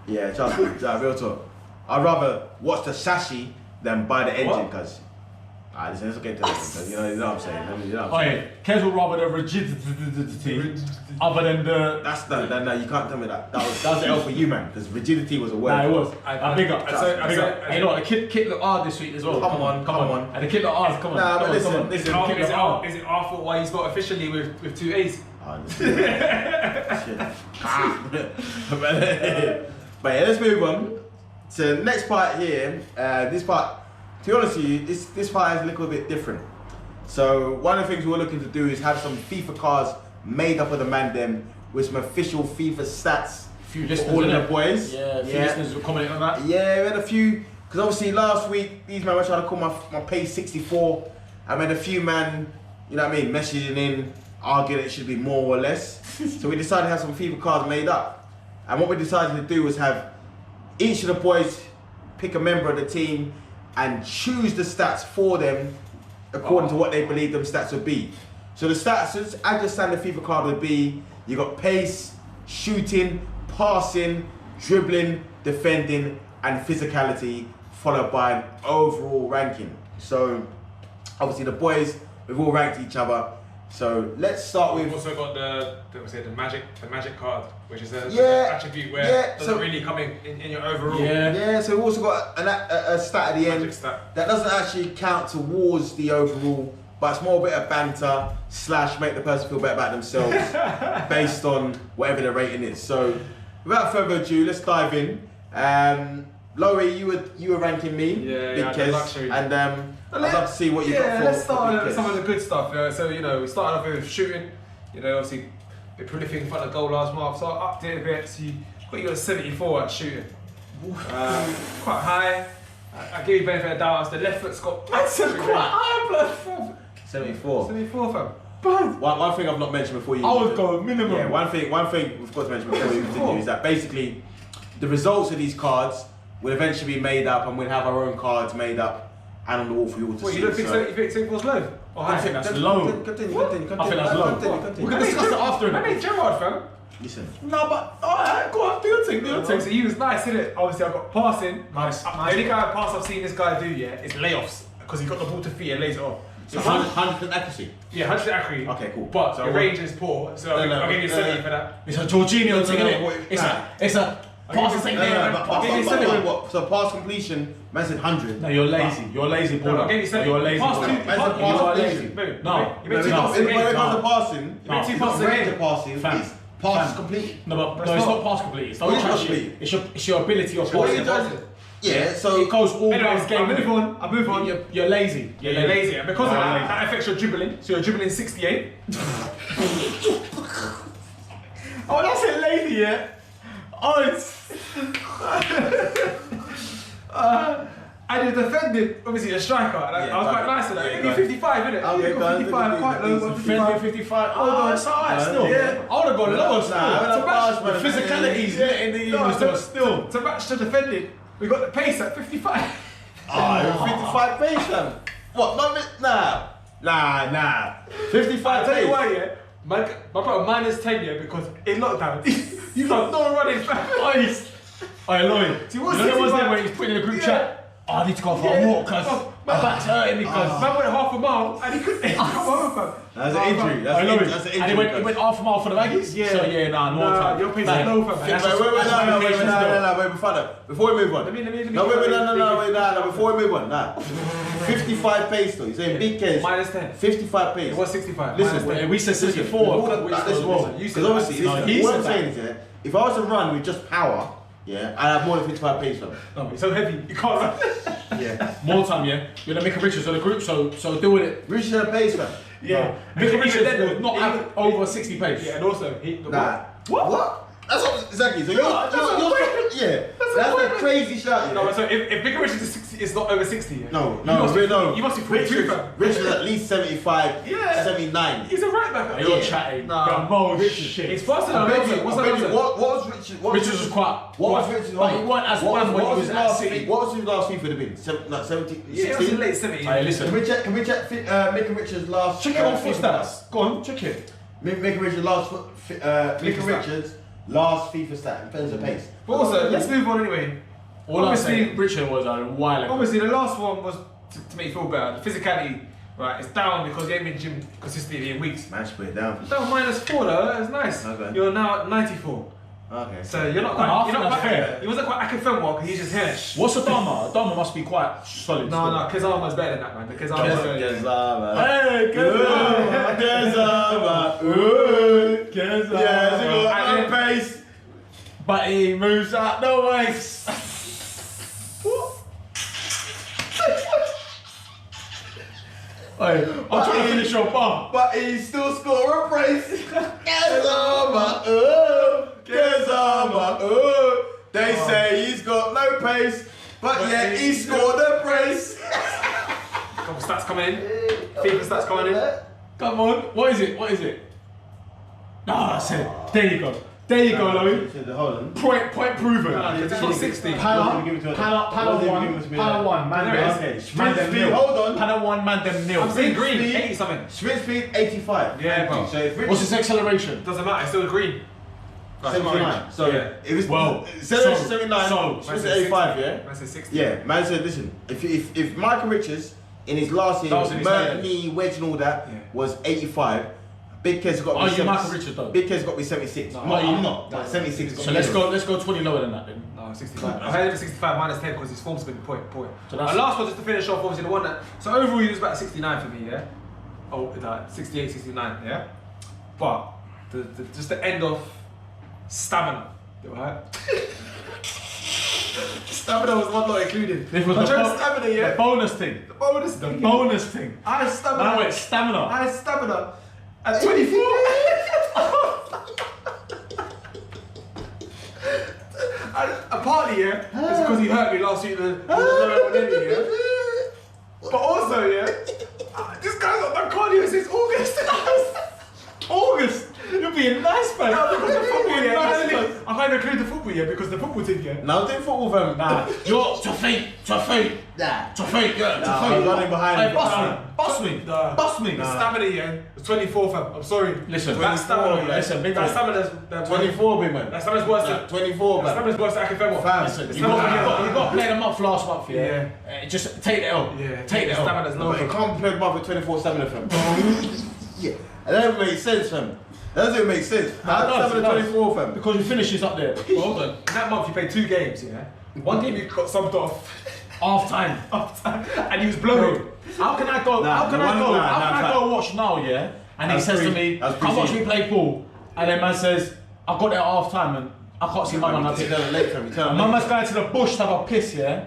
Yeah, trust me, real talk. I'd rather watch the sashi than buy the engine because. Listen, let's get to this. You know what I'm saying. Kes would rather the rigidity other than the. No, you can't tell me that. That was the L for you, man. Because rigidity was a word. Nah, it was. Big up. You know what? The kid looked hard this week as well. Come on. And the kid looked hard. Come on. Nah, but listen. Is it our fault why he's got officially with 2 A's? But yeah, let's move on to the next part here. This part. To be honest with you, this part is a little bit different. So one of the things we're looking to do is have some FIFA cards made up of the mandem with some official FIFA stats. Few listeners, all of the boys. Yeah, a few listeners will comment on that. Yeah, we had a few, because obviously last week these men were trying to call my page 64. I had a few man, you know what I mean, messaging in, arguing it should be more or less. So we decided to have some FIFA cards made up. And what we decided to do was have each of the boys pick a member of the team and choose the stats for them according to what they believe them stats would be. So the stats, as your standard FIFA card would be, you got pace, shooting, passing, dribbling, defending, and physicality, followed by an overall ranking. So obviously the boys, we've all ranked each other, So let's start We've with. also got the magic card, which is an Yeah, attribute where yeah, it doesn't so- really come in your overall. Yeah, so we've also got a stat at the end Magic stat. that doesn't actually count towards the overall, but it's more a bit of banter / make the person feel better about themselves based on whatever the rating is. So without further ado, let's dive in. Lowey, you were ranking me, Big the Kes, luxury. and I'd love to see what you got for let's start Big with Kes. some of the good stuff. So we started off with shooting. Obviously, a bit prolific in front of goal last month, so I upped it a bit. So you got 74 at shooting, quite high. I gave you benefit of doubt as the left foot's got. That's quite high, blood. 74. 74, fam. One thing I've not mentioned before you. I would go minimum. Yeah, one thing we've got to mention before you continue is that basically the results of these cards will eventually be made up, and we'll have our own cards made up and on the wall for you all to What, see. you don't think so. you think 74's low? Or I high? think that's low. Continue. I think that's low. Continue. We can discuss it after. I made Gerrard, fam. Listen. No, but alright, go on, do your thing. So he was nice, innit? Obviously, I got passing. Nice. The only guy pass I've seen this guy do, is layoffs. Because he got the ball to feet and lays it off. So 100% accuracy. Yeah, 100% accurate. Okay, cool. But So the what- range is poor, so I'll give you 70 for that. It's a Jorginho thing, no, innit? wait, It's a passing thing there. So pass completion, man said 100. No, you're lazy. You're lazy, No, Paul. I'll give you 70. You're lazy. Pass Paul. two- You pass- are pass lazy. completion. No, You made two no, passes a When it game. comes to passing, You made two it's passes not a range game. of passing, Fam. it's pass Fam. complete. No, That's it's not- not pass complete. It's What not is pass actually. complete? It's your ability of What are you passing. doing? Yeah, so It goes all Anyways, round game. I move on. You're lazy. Yeah, you're lazy. And because of You're that, lazy. that affects your dribbling. So you're dribbling 68. Oh, that's it, lazy, yeah. Oh, it's. And you're defending, obviously, a striker. And I was quite nice at that. yeah, Give go me on. 55, innit? Okay, You go got on, 55, quite low, but 55. 55. Hold Oh, on. that's alright still. Yeah. I would have gone lower still. Nah, To I'm match not the fast, man. physicalities Yeah. in the No, English, but still. To match the defending, we got the pace at 55. Oh, 55 pace, fam. What? Nah. 55 I'll tell you pace. why, yeah. My brother minus 10, yeah, because in lockdown, you've got no running back. Hey, Lloyd. See, You what's know the ones 65? there where he's putting in the group Yeah. chat? Oh, I need to go for a walk because my back's hurting because. Man went half a mile and he couldn't come home, fam. That's an injury. I know it. That's an injury. And he went half a mile for the baggies? Yeah. So yeah, nah, more time. Your pace is Nah. low, fam. Wait, before we move on. Let me. No, before we move on, nah. 55 pace though, you're saying Big Kes. Minus 10. 55 pace. It was 65. Listen, minus 10. We said 64. Listen, because obviously, No, he what said I'm saying is, yeah, if I was to run with just power, yeah, I'd have more than 55 pace though. No, it's so heavy, you can't run. Yeah. More time, yeah. You're gonna make a Richards of the group, so deal with it. Reach to the pace, man. Yeah. Mika Even Richards then, would not have over 60 pace. Yeah, and also, Nah. What? That's what, exactly. So That's that's a crazy shout. No, Yeah. so if Big Richards is 60, it's not over 60. Yeah? No, You must be 42, fam. Richard's at least 75, Yeah. 79. He's a right back. You're chatting. Nah. Bro, He's shit. faster than Alonso. What's Alonso? What was Richard? Richards was quite. What was Richard's? But he weren't as one when he was at City. What was his last FIFA have been? 70, Yeah, it was in 16? late 70s. Hey, listen. Can we check Mika Richards' last? Check it on FIFA stats. Go on, check it. Mika Richards' last Mika Richards' last FIFA stat in terms of pace. But also, let's move on anyway. All I Obviously- said, Richard was a while ago. Obviously, the last one was to make you feel better. The physicality, right, it's down because you ain't been gym consistently in weeks. Man, put it down. Down -4 though, that's nice. Okay. You're now at 94. Okay. So you're not I quite. think You're not that's quite. fair. He wasn't quite Akifenwa because he's just here. What's Adama? Adama must be quite solid. No, Kezama's better than that, man. The Kezama's Kezama. Hey, Kezama. Kezama. Yeah, he got And no pace. But he moves out the way. Hey, I'm trying to finish your bum. But he still score a brace. Kezama, Kezama, They say he's got no pace, but yet he scored a brace. Couple stats coming in. FIFA stats coming in. Come on, what is it? What is it? Ah, I said, there you go. There you go, Louis. Hold on. Point proven. It's actually 60. Pana one, man them. Okay, Man them nil. hold on. Pana one, man them nil. I'm saying green. Speed. 80 something. Sprint speed 85. Yeah, bro. So if What's his acceleration? Doesn't matter. It's still green. 79. So Yeah. it was Well, 79. so- Sprint 85, yeah? Man said 60. Yeah, man said, listen, if Michael Richards in his last year, That was in his murdered heyday. me, wedge and all that, Yeah. was 85. Big Kes got Are me you Michael Richards though? Big Kes got me 76. No, No, are you? I'm not. Like 76 got So me. let's go 20 lower than that then. No, 65. I had him at 65 minus 10 because his form's been point. So My that's- last one just to finish off, obviously the one that. So overall he was about 69 for me, yeah. Oh, 68, 69, yeah. But just the end of stamina, right? Stamina was one not included. This was I the, chose stamina, yeah. the bonus thing. The bonus. The bonus thing. I had stamina. Now it's stamina. I had stamina at 24. And partly, yeah, it's because he hurt me last week. Yeah. But also, yeah, this guy's not done cardio since August. August. You're being nice, man. No, because the football, yeah. Nice, man. I can't even include the football, yeah, because the football team, yeah. Now do football fam. Nah, you're to feet. Nah. I'm running behind. Hey, bust me. Nah. Bust me. The stamina, yeah, was 24, fam. I'm sorry. Listen, that stamina, yeah. listen, big that man. stamina's 24 big man. That stamina's worse than 24 that man. stamina's worse than Akifemo. Fam. Listen, It's you not- got to play them up last month, yeah. Just take the L. Yeah, Take the L. stamina's No, but you no. can't play above with 24 stamina fam. Yeah. That doesn't make sense fam. That doesn't make sense. How does, stamina it does. 24 fam? Because your finish is up there. Well, hold on. In that month, you played 2 games, yeah. One game you got subbed off. Half time. And he was blowing. How can I go? Nah, how can the I one- go? nah, how nah, can I fact. go watch now? Yeah, and he That's says to pre- me, that's "Come watch pre-season. me play pool," and then man says, "I got there at half time and I can't see my man." You tell him late fam. You tell him My late. man's going to the bush to have a piss. Yeah,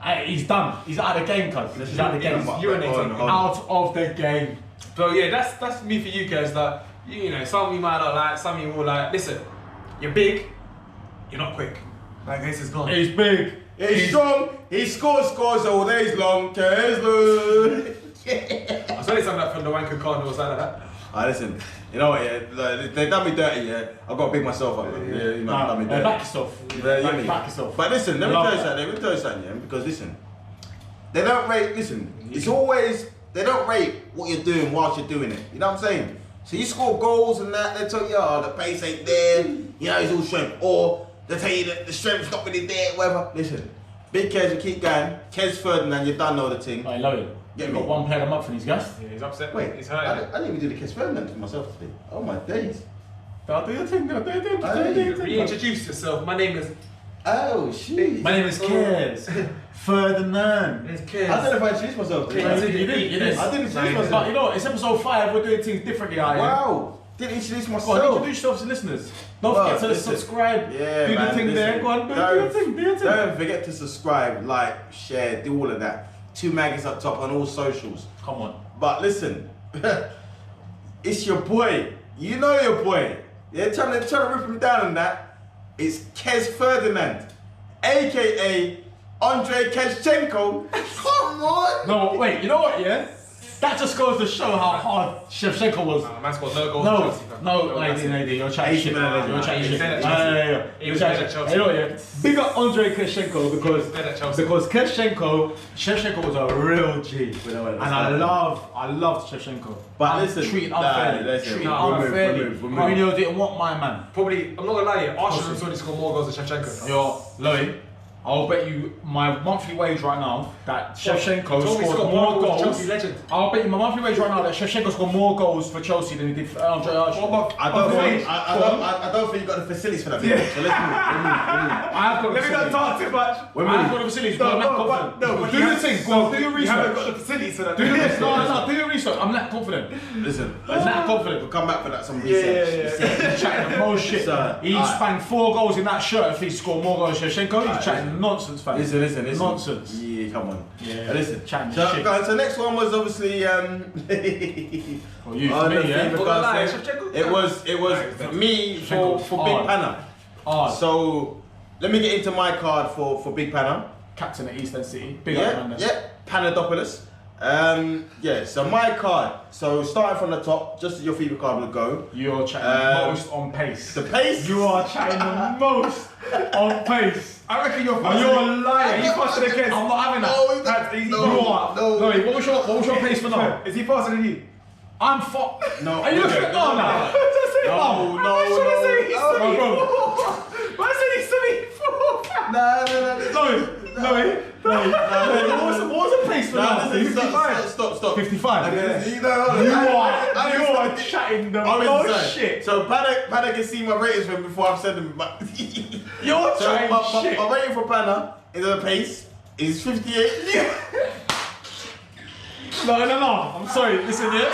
and he's done. He's out of the game, cuz. He's out of the game. He's urinating. Hold on. Out of the game. So yeah, that's me for you guys. Like you know, some of you might not like, some of you will like. Listen, you're big, you're not quick. Like this is gone. He's big. He's strong. He scores all days long. Kesler. I saw something like from the Wanker Cardinal or something like that. Ah, listen. You know what? Yeah, like, they done me dirty. Yeah, I got to big myself up. Yeah, you know, done me dirty. Back yourself. Yeah, you mean. Back yourself. But listen, let me Love tell you that. something. Let me tell you something, yeah. Because listen, they don't rate. Listen, it's always they don't rate what you're doing whilst you're doing it. You know what I'm saying? So you score goals and that, they tell you, oh, the pace ain't there. You know, it's all strength, or they tell you that the strength's not really there, whatever. Listen, Big Kes, you keep going. Kes Ferdinand, you done know the thing. I love it. Get You've me. got one player a month and he's gassed. Yeah, he's upset. Wait, he's I hurting. didn't even do the Kes Ferdinand for myself today. Oh my days. I'll do your thing. I'll do your thing. I'll do your thing. Reintroduce yourself. My name is. Oh shit. My name is Kes. Ferdinand. My name's I Kes. don't know if I introduced myself today. Yeah, You did. I didn't introduce Nah, myself. But you know what? It's episode 5. We're doing things differently out here. Wow. Didn't introduce Go on, myself. introduce yourself to listeners. Don't Well, forget to listen. subscribe. Yeah, do man, the thing listen. there. Go on, do your thing. Do your thing. Don't forget to subscribe, like, share, do all of that. 2 Maggies up top on all socials. Come on. But listen, it's your boy. You know your boy. Yeah, trying to rip him down on that. It's Kes Ferdinand, aka Andrei Keschenko. Come on. No, wait. You know what? Yeah. That just goes to show how hard Shevchenko was. Man scored no goals for No, Chelsea, fam. no, AD, you're chatting shit. You're chatting He shit. said at Yeah. He You're was chatting better at shit. Chelsea. You know what? Yeah. Big up Andrei Keschenko Better at Chelsea. because Shevchenko was a real G, and I loved Shevchenko. But listen, treated nah, unfairly. listen, Treated we'll move, unfairly. we'll move, we'll move. Mourinho didn't want my man. Probably, I'm not gonna lie, yeah, Arsenal already scored more goals than Shevchenko. Yo, Lowey, I'll bet you my monthly wage right now that Shevchenko Told me he's scored got more goals than goals. Chelsea legend. I'll bet you my monthly wage right now that Shevchenko scored more goals for Chelsea than he did for Andre Arshall. I don't think you got the facilities for that. Yeah. So let's move. I have got Let me not talk too much. I have got the facilities, but I'm not confident. but do you your have- thing. Go on, do your You haven't research. got the facilities for that. Do your research. No, do your research. I'm not confident. Listen, I'm not confident. we'll come back for that. Some Yeah, research. yeah. He's chatting the most shit. Sir, He's alright. banged 4 goals in that shirt if he scored more goals than Shevchenko. He's chatting nonsense, fam. Listen. Nonsense. Yeah, come on. Yeah. Listen. Chatting So, shit. guys, so next one was obviously For you, on for the me, yeah. FIFA Not gonna lie, cast. Shevchenko- It was me for Big Hard. Pana. Hard. So let me get into my card for Big Pana. Captain at Eastern City. Big up, man. Yeah, Panadopoulos. Yeah, so my card. So starting from the top, just as your FIFA card will go. You're chatting Um, most on pace. The pace. You are chatting the most on pace. I reckon you're And you're a liar. He's faster than Kes. I'm not having that. No, That's easy. You are. no. No, wait, what was your pace for now? Is he faster than you? I'm fucked. No. Are you looking okay, at no now? No, Man said he's no. 74. Man said he's 74. No. No, What was the pace for now? 55. Stop. 55. Okay, You are chatting the most shit. So Pana can see my ratings from before I've said them. But You're chatting shit. My rating for Pana in the pace is 58. No. I'm sorry. Listen here.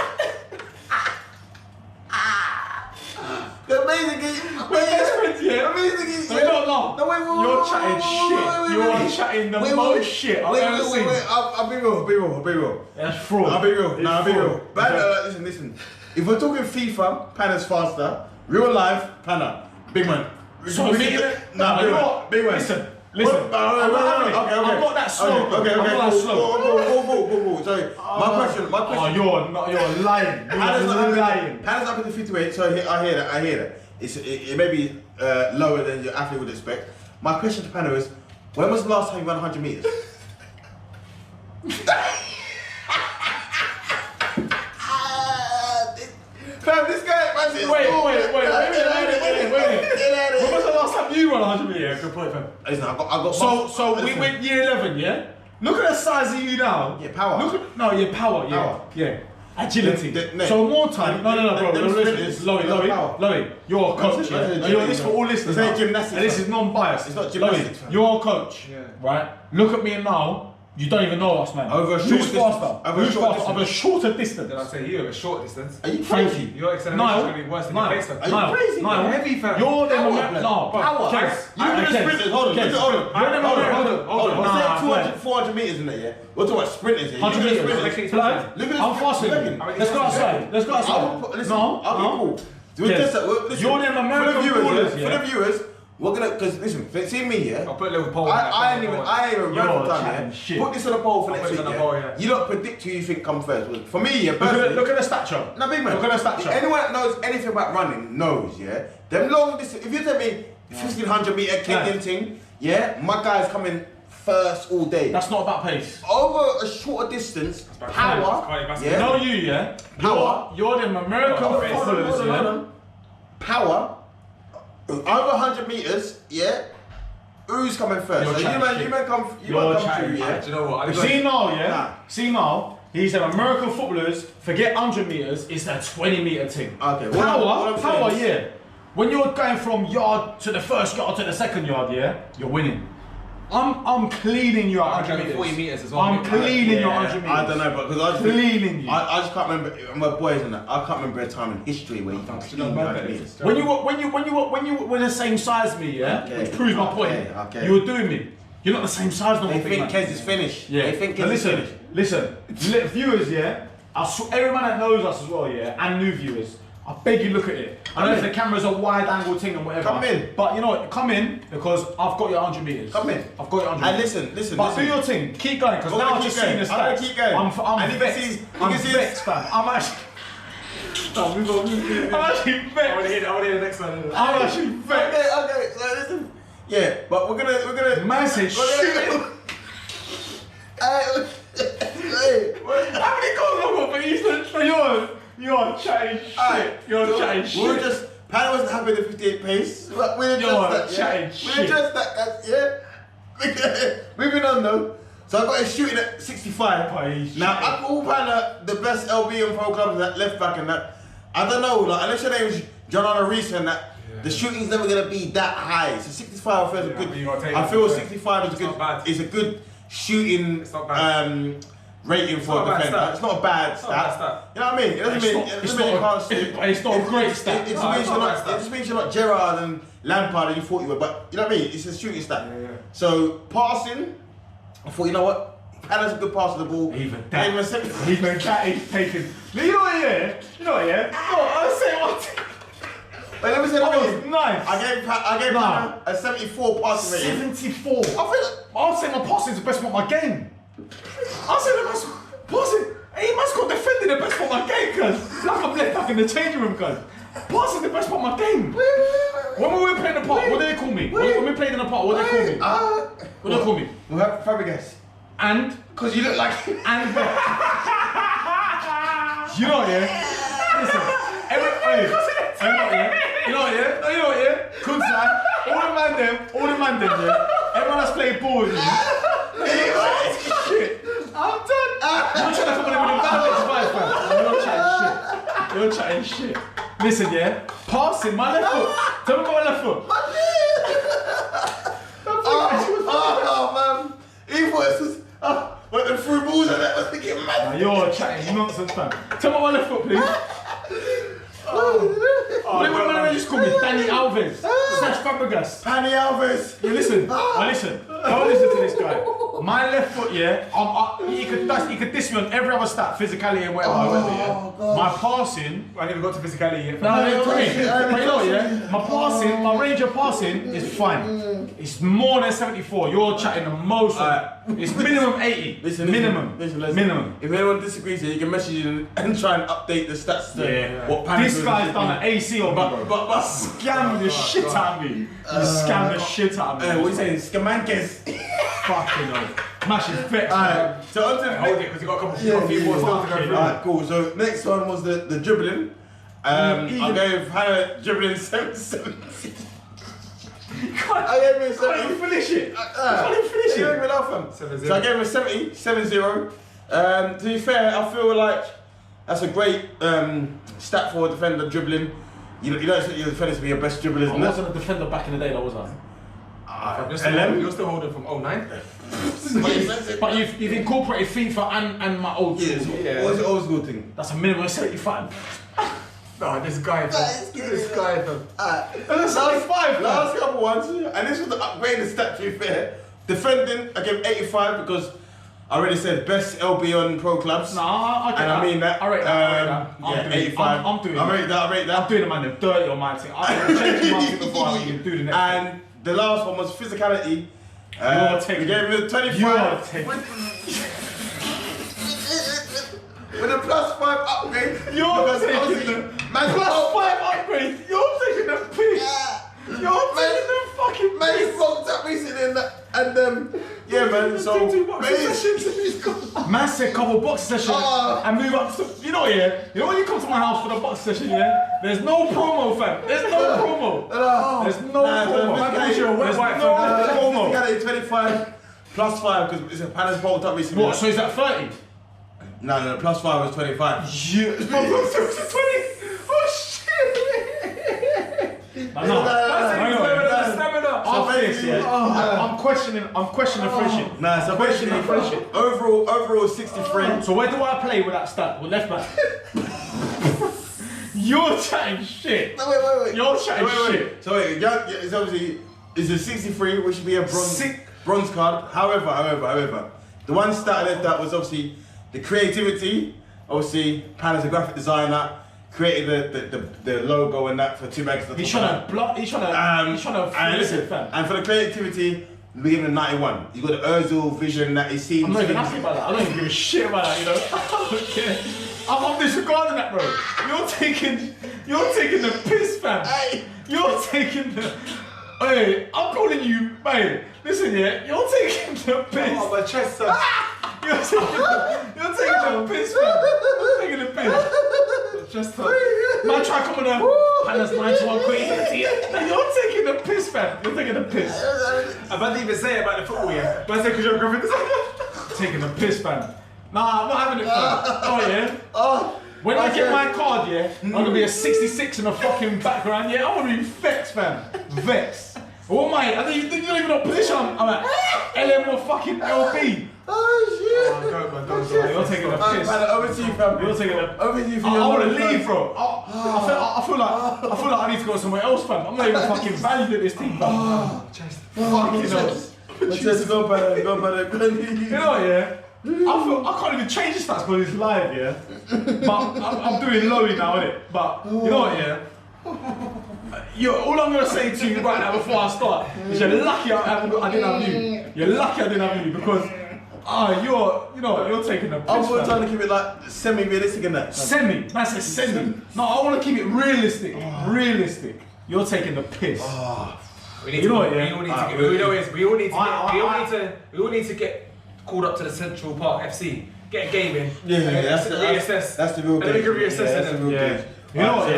Amazing. No, wait. You're chatting shit. You're chatting the most shit I've ever seen. I'll be real. That's fraud. I'll be real. Listen. If we're talking FIFA, Pana's faster. Real life, Pana. Big man. So big man. Listen. I'm not that slow. Okay. Sorry. My question. Oh, you're lying. Pana's up in the 58, so I hear that. It may be lower than your athlete would expect. My question to Pana is, when was the last time you ran 100 meters? Fam, this guy, man, wait. When was the last time you ran 100 meters? Yeah, good point, fam. Listen, I got. So we went year 11, yeah. Look at the size of you now. Yeah, power. Power. Yeah. Agility. No. So more time. No, bro. Lowey, you're a coach. Yeah? This for all listeners. This ain't gymnastics. And this is non-biased. It's not gymnastics. Lowey, you're a coach, right? Look at me now. You don't even know us, man. Over a short distance. Over a shorter distance. Did I say you? A short distance. Are you Thank crazy? you. Your acceleration is going to be worse than your pace, fam. Are you crazy? Niall, heavy, fam. You're the Power. Kes. You were sprinters. Hold on. You're saying 400 meters in there, yeah? We're talking about sprinters here. 100 meters. Look at this. I'm faster than you. Let's go outside. Listen, I'll be cool. You're them American footballers, for the viewers, we're gonna, because listen, see me here. I'll put a little poll. I ain't even run for time shit. here. Put this on a poll for next week. You don't predict who you think comes first. For me, yeah, look at the stature. No, big man. Look at the stature. Anyone that knows anything about running knows, yeah. Them long distance. If you tell me 1500 meter Kenyan thing, yeah, my guy's coming first all day. That's not about pace. Over a shorter distance, power. Yeah. No, you, yeah. Power. You're them American footballers, yeah. Power. Over 100 meters, yeah. Who's coming first? So you man come through, yeah. Do you know what? See now, yeah. Nah. See now. He said American footballers forget 100 meters. It's that 20 meter thing. Okay. Power, yeah. When you're going from yard to the first yard to the second yard, yeah, you're winning. I'm cleaning you at 100 meters. 40 meters as well. I'm cleaning you at 100 meters. I don't know, but because I just cleaning you. I just can't remember. My boys and that. I can't remember a time in history where you can clean 100 meters. When you were the same size as me, yeah, which proves my point. Okay. You were doing me. You're not the same size no more. They think Kes is finished. Yeah. They think Kes is finished. Listen, viewers, yeah. Every man that knows us as well, yeah, and new viewers. I beg you, look at it. I know if the camera's a wide angle thing and whatever. Come in. But you know what? Come in because I've got your 100 meters. Come in. I've got your 100 And meters. listen. But do your thing. Keep going because now I've just seen the stats. I'm going to keep going. I'm vexed. I'm vexed, fam. I'm actually... I'm actually vexed. I want to hear the next one. I'm actually vexed. Okay. So listen. Yeah, but we're gonna. Man said shoot. Hey, how many goals have I got for Eastern? You're chatting shit. You're chatting shit. We were just, Pana wasn't happy with the 58 pace. We addressed that, guys, yeah? Moving on though. So I got him shooting at 65. Now, I call Pana the best LB in pro clubs, that left back and that. I don't know, like, unless your name is John Anna Reese and that, the shooting's never going to be that high. So 65 I feel is a good, I feel 65 is a good shooting rating for a defender. It's not a bad stat. You know what I mean? It doesn't mean you can't shoot. It's not a great stat. It just means you're not Gerrard and Lampard and you thought you were, but you know what I mean? It's a shooting stat. So passing, I thought, you know what? Pana's a good pass of the ball. Even that is taken. You know what, yeah? No, I say what? Wait, let me say that was nice. I gave Pana a 74 passing rating. 74. I'll say my passing is the best part of my game. I'll say the best passing. He must got defending the best part of my game, cuz. Like I'm left back in the changing room, cuz. Passing the best part of my game. When we were playing the part, what do they call me? When we played in the part, what do they call me? What do they call me? We'll have Fabregas. And? Because you look like him. And what? You know what, yeah? Listen, you know what, yeah? Kunzai, all the man them, yeah? Everyone that's played ball with me, Shit. I'm done. You're trying to come on with a fam. You're chatting shit. Listen, yeah. Passing my left foot. Tell me about my left foot. Oh, man. He was but the through balls and that was thinking mad. You're chatting nonsense, fam. Tell me about my left foot, please. What just call me? Danny Alves. Slash Fabregas. Pani Alves. You listen. Listen. Don't listen to this guy. My left foot, yeah. He could diss me on every other stat, physicality and whatever. Yeah. God. My passing. I never got to physicality yet. No, you know what I mean? But you know what, yeah? My passing, my range of passing is fine. It's more than 74. You're chatting the most. It's minimum 80. Listen. Minimum. If anyone disagrees here, you can message in and try and update the stats to what This guy's done an AC on me, bro. But Scam the shit out of me. You scam the shit out of me. what are you saying? Scamankes. Fucking hell. Mash is vexed. So on to the Hold it, because you got a few more stuff to go through. Alright, cool. So next one was the dribbling. I gave Hannah dribbling 7-7. I gave him a 70. Can't even finish it. Can't even finish it. He gave me enough, fam. 7-0. So I gave him a 70, 7-0. To be fair, I feel like that's a great stat for a defender dribbling. You don't expect your defenders to be your best dribblers. I wasn't a defender back in the day, though, was I? You're still holding from 09? But you've incorporated FIFA and my old school. Yeah. What was your old school thing? That's a minimum of 75. No, this guy, fam. That's 75, Last couple ones, and this was the upgraded stat to be fair. Defending, I gave 85 because I already said best LB on pro clubs. Nah, and I mean that. I rate that. Yeah, 85. I'm doing I rate that. I'm doing the man dirty on my thing. I'm changing my thing before I even do the next And the last one was physicality. You're taking we gave him a 25. You're taking With a +5 upgrade. You're taking the +5 upgrade. You're taking the piss. You're taking the fucking Man, he piss. fucked up recently and yeah, man. So Man said couple box session and move up to, you know, yeah. You know when you come to my house for the box session, yeah. There's no promo, fam. There's no promo. There's no promo. There's no promo. Physicality 25 +5 because it's a Pana's bolted up recently. What? So is that 30? No, +5 was 25. Yeah. It's 20. Oh shit. I'm questioning friendship. Nah, so questioning friendship. Overall 63. So where do I play with that stat? With left back? You're chatting shit. No, wait. You're chatting shit. So wait, it's obviously it's a 63, which should be a bronze card. However, the one stat I left out was obviously the creativity. Obviously, Pan is a graphic designer. Created the logo and that for 2 bags. He's trying to and listen, and for the creativity, we give him a 91. You got the Ozil vision that he's seen. I'm not even happy about that. I don't even give a shit about that, you know. I don't care. I'm disregarding that, bro. You're taking the piss, fam. Hey. You're taking the. Hey, I'm calling you, mate. Listen, yeah, you're taking the piss. Oh, my chest, sir. You're taking the piss, man. You're taking the piss. Just man, try coming up. Pana's 91 quid. You're taking the piss, fam. You're taking the piss. I didn't even say it about the football, yeah. But I said because you're a graphic designer. Taking the piss, fam. Nah, I'm not having it, fam. Oh, yeah. When I get my card, yeah, I'm gonna be a 66 in the fucking background, yeah. I'm gonna be vexed, fam. Vexed. What am I? You don't even know what position I'm at. LM or fucking LB. Oh shit! You're taking a piss. Man, over to you, fam. You're taking a. Over to you for I your want to money, leave, bro. I feel like I need to go somewhere else, fam. I'm not even fucking valued at this team, fam. Fucking hell. Just go by the. You know, yeah. I can't even change the stats because it's live, yeah. But I'm doing Lowey now, innit? But you know what, yeah. All I'm gonna say to you right now before I start is you're lucky I didn't have you. You're lucky I didn't have you because you're taking the piss. I'm trying to keep it like semi-realistic in that. Man says semi. No, I want to keep it realistic. Realistic. You're taking the piss. We all need to get called up to the Central Park FC. Get a game in. Reassess. That's the real game. And then we can reassess it. You know what?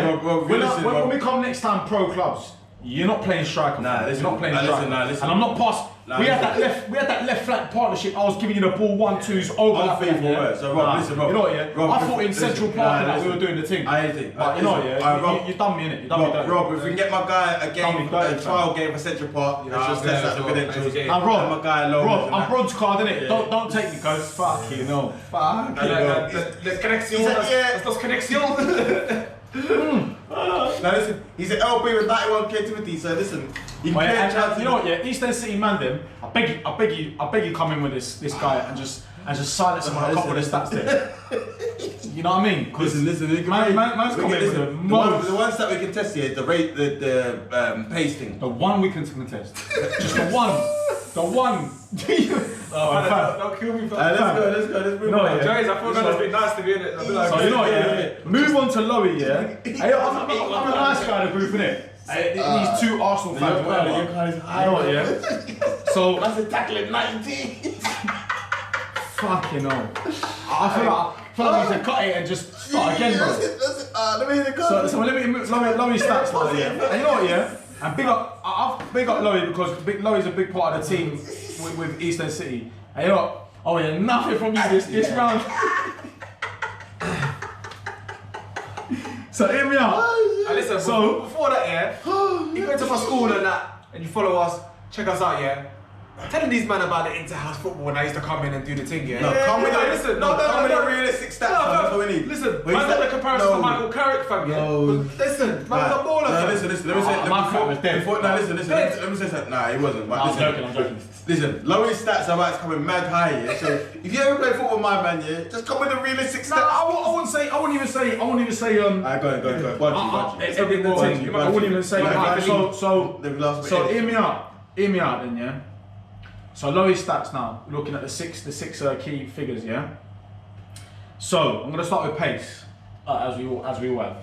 When we come next time, pro clubs, you're not playing striker. Nah, you're not playing striker. Listen. And I'm not past. we had that left flank partnership. I was giving you the ball 1-2s over that thing. Yeah? So Rob, listen, Rob. You know what? Yeah. Rob, I thought in Central Park that we were doing the thing. I think. But you know what? Yeah. You done me in it. You done me. Rob, if we can get my guy a trial game for Central Park, let's just test out the credentials. Now, Rob, my guy Rob, I'm bronze card, innit? Don't take me, guys. Fuck you, no. Fuck you, no. Les connexions. Those connexions. Now listen, he's an LB with 91 creativity, so listen. You know what? Yeah, Eastern City man, them. I beg you, come in with this guy and just silence him on a couple of the stats there. You know what I mean? Listen, man's coming with the most. The ones that we can test here is the rate, the pace thing. The one we can contest. Just the one. The one. Don't kill me, fam. Let's move on. James, I feel that's been nice to be in it. So you know what, yeah? Move on to Lowey, yeah? Hey, I'm a nice guy in the group, innit? These two Arsenal fans, whatever. I know, yeah? So that's a tackle at 19. Fucking hell. I feel like we need to cut it and just start again, bro. Let me hear the cut. So let me Lowey stats now, yeah? And you know what, yeah? And big up Lowey because Lowey's a big part of the team with Eastern City. And you know, oh yeah, nothing from you this round. So hear me out. And listen, before that, yeah, you go to my school and that, and you follow us, check us out, yeah. Telling these men about the inter-house football when I used to come in and do the thing, yeah. Come with a realistic stats. That's what we need. Listen, man's got the comparison to Michael Carrick, fam, yeah. Listen, man's a baller, fam. Listen, let me say. Listen, let me say something. Nah, he wasn't. I'm joking. Listen, Lowey's stats are about to come in mad high, yeah. So if you ever play football with my man, yeah, just come with a realistic stats. I wouldn't say. Go on. I wouldn't even say. So hear me out then, yeah. So Lowey's stats now, we're looking at the six key figures, yeah? So I'm gonna start with pace, as we all have.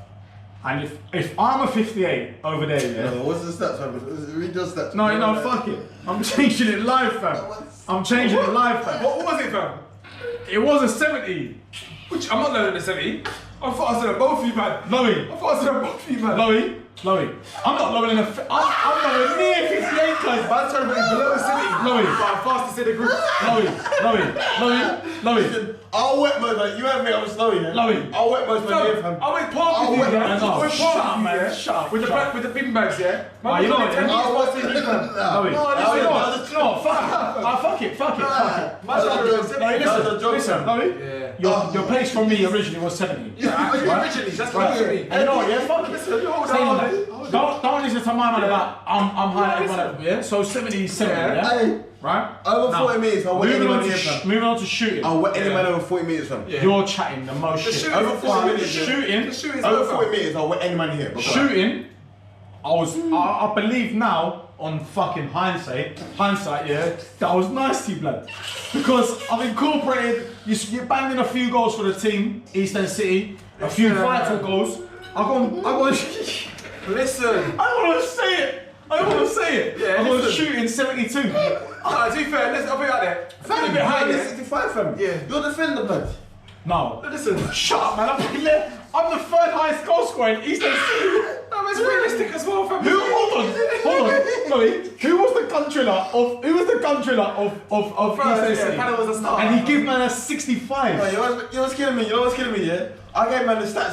And if I'm a 58 over there, yeah? No, what's the stats, fam? Read your stats. No, fuck it. I'm changing it live, fam. What was it, fam? It was a 70. Which, I'm not learning the 70. I thought I said a both of you, man. Lowey. I thought I said a both of you, man. Lowey. I'm not lower than I'm nowhere near 58, cuz. I'm trying to be below 70. Lowey. But I'm fastest in the group. Lowey. I'll wet most, like, you haven't been on slow, yeah? Lowey. I'll wet most, man. I went park with you, man. I went Shut park up, with you, man. yeah? Shut up. With the bin bags, yeah? Man, you know what, 10 yeah? years faster than you, man. Lowey. No, fuck it. Listen, Lowey. Your pace from me originally was 70. Yeah, originally, that's what you mean. And you know what, yeah? Fuck it. Don't listen to my man about I'm higher than everyone else, yeah? So 70 is 70, yeah? Right? Over 40 minutes, I'll wet any man here, fam. Moving on to shooting. I'll wet any man over 40 minutes, fam. Yeah. You're chatting the most shit. Over 40 minutes, Shooting. Over 40 minutes, I'll wet any man here. Shooting. I believe now, on fucking hindsight, yeah, that I was nice to you, blood. Because I've incorporated, you're banging a few goals for the team, Eastern City, a few vital goals. Listen. I want to say it. Yeah, I'm going to shoot in 72. To be fair, listen, I'll be out there. Fam, a bit high, yeah? 65, fam. Yeah. You're the defender, blood. No. Listen. Shut up, man. I'm the third highest goal scorer in Eastern City. No, it's realistic as well, fam. Hold on, Lowey. Who was the gun driller of Eastern City? Pana was a star. And he gave man a 65. You know what's killing me, yeah? I gave man the stats.